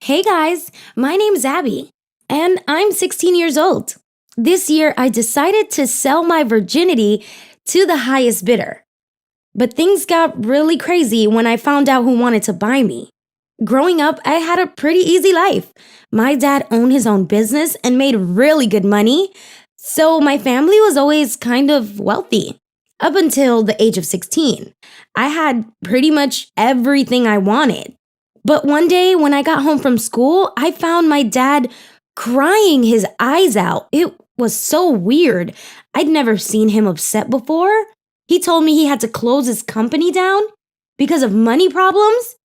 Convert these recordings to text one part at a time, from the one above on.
Hey guys, my name's Abby, and I'm 16 years old. This year, I decided to sell my virginity to the highest bidder. But things got really crazy when I found out who wanted to buy me. Growing up, I had a pretty easy life. My dad owned his own business and made really good money, so my family was always kind of wealthy. Up until the age of 16, I had pretty much everything I wanted. But one day when I got home from school, I found my dad crying his eyes out. It was so weird. I'd never seen him upset before. He told me he had to close his company down because of money problems.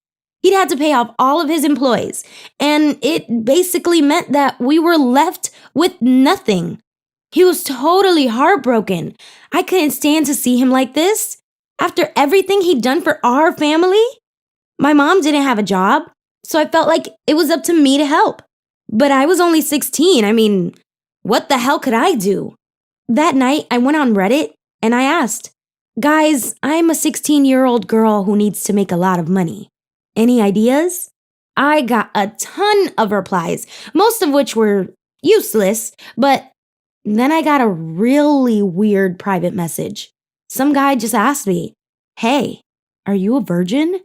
He'd had to pay off all of his employees, and it basically meant that we were left with nothing. He was totally heartbroken. I couldn't stand to see him like this. After everything he'd done for our family, my mom didn't have a job, so I felt like it was up to me to help. But I was only 16. I mean, what the hell could I do? That night, I went on Reddit and I asked, guys, I'm a 16-year-old girl who needs to make a lot of money. Any ideas? I got a ton of replies, most of which were useless, but then I got a really weird private message. Some guy just asked me, hey, are you a virgin?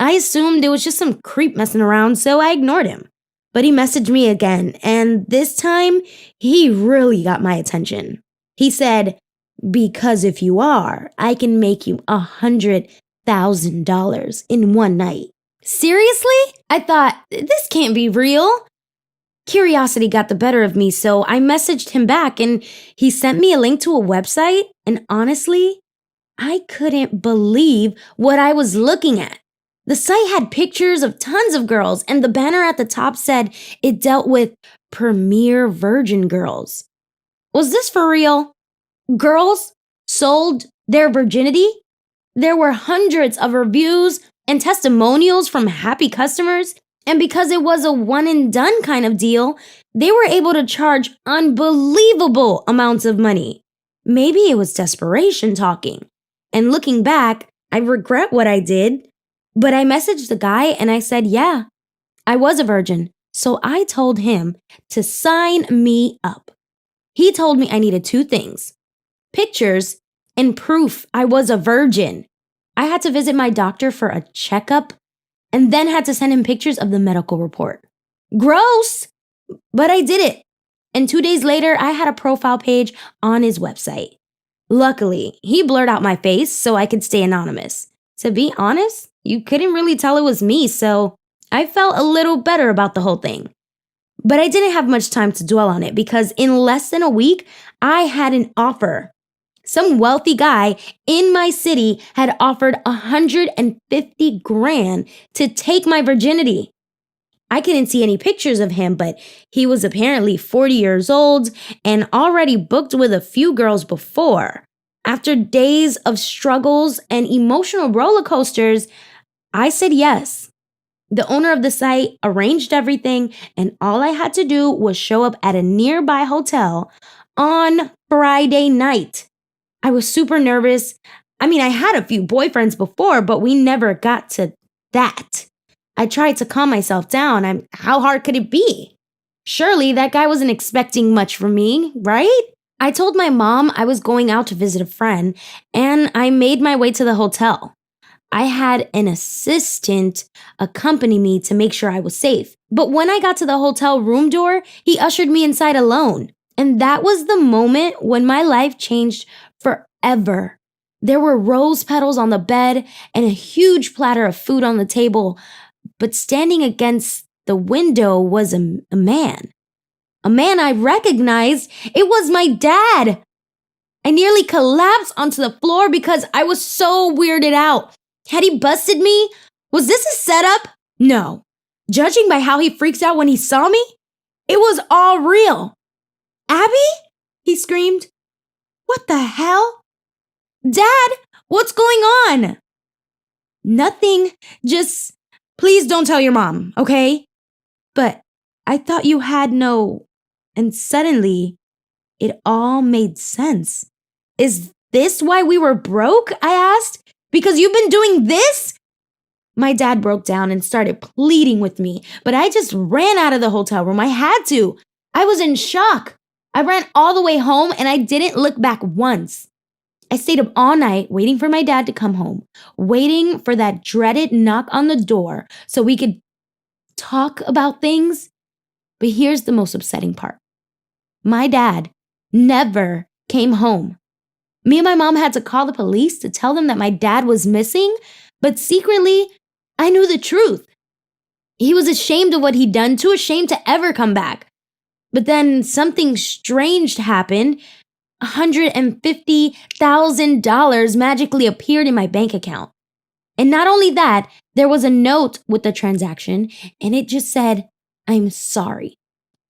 I assumed it was just some creep messing around, so I ignored him. But he messaged me again, and this time, he really got my attention. He said, because if you are, I can make you $100,000 in one night. Seriously? I thought, this can't be real. Curiosity got the better of me, so I messaged him back, and he sent me a link to a website, and honestly, I couldn't believe what I was looking at. The site had pictures of tons of girls, and the banner at the top said it dealt with premier virgin girls. Was this for real? Girls sold their virginity? There were hundreds of reviews and testimonials from happy customers, and because it was a one and done kind of deal, they were able to charge unbelievable amounts of money. Maybe it was desperation talking. And looking back, I regret what I did. But I messaged the guy and I said, yeah, I was a virgin. So I told him to sign me up. He told me I needed two things: pictures and proof I was a virgin. I had to visit my doctor for a checkup and then had to send him pictures of the medical report. Gross! But I did it. And 2 days later, I had a profile page on his website. Luckily, he blurred out my face so I could stay anonymous. To be honest, you couldn't really tell it was me, so I felt a little better about the whole thing. But I didn't have much time to dwell on it because in less than a week, I had an offer. Some wealthy guy in my city had offered 150 grand to take my virginity. I couldn't see any pictures of him, but he was apparently 40 years old and already booked with a few girls before. After days of struggles and emotional roller coasters, I said yes. The owner of the site arranged everything, and all I had to do was show up at a nearby hotel on Friday night. I was super nervous. I mean, I had a few boyfriends before, but we never got to that. I tried to calm myself down. How hard could it be? Surely that guy wasn't expecting much from me, right? I told my mom I was going out to visit a friend, and I made my way to the hotel. I had an assistant accompany me to make sure I was safe. But when I got to the hotel room door, he ushered me inside alone. And that was the moment when my life changed forever. There were rose petals on the bed and a huge platter of food on the table. But standing against the window was a man. A man I recognized. It was my dad. I nearly collapsed onto the floor because I was so weirded out. Had he busted me? Was this a setup? No. Judging by how he freaks out when he saw me, it was all real. Abby? He screamed. What the hell? Dad, what's going on? Nothing. Just, please don't tell your mom, okay? But I thought you had no... And suddenly, it all made sense. Is this why we were broke? I asked. Because you've been doing this? My dad broke down and started pleading with me, but I just ran out of the hotel room. I had to. I was in shock. I ran all the way home and I didn't look back once. I stayed up all night waiting for my dad to come home, waiting for that dreaded knock on the door so we could talk about things. But here's the most upsetting part. My dad never came home. Me and my mom had to call the police to tell them that my dad was missing, but secretly, I knew the truth. He was ashamed of what he'd done, too ashamed to ever come back. But then something strange happened. $150,000 magically appeared in my bank account. And not only that, there was a note with the transaction, and it just said, "I'm sorry."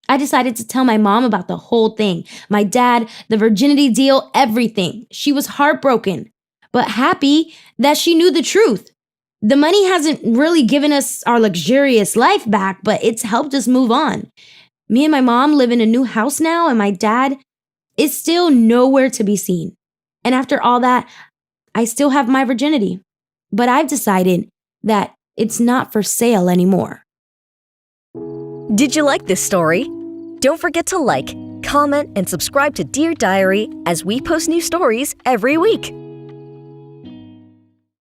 I decided to tell my mom about the whole thing. My dad, the virginity deal, everything. She was heartbroken, but happy that she knew the truth. The money hasn't really given us our luxurious life back, but it's helped us move on. Me and my mom live in a new house now, and my dad is still nowhere to be seen. And after all that, I still have my virginity. But I've decided that it's not for sale anymore. Did you like this story? Don't forget to like, comment, and subscribe to Dear Diary as we post new stories every week.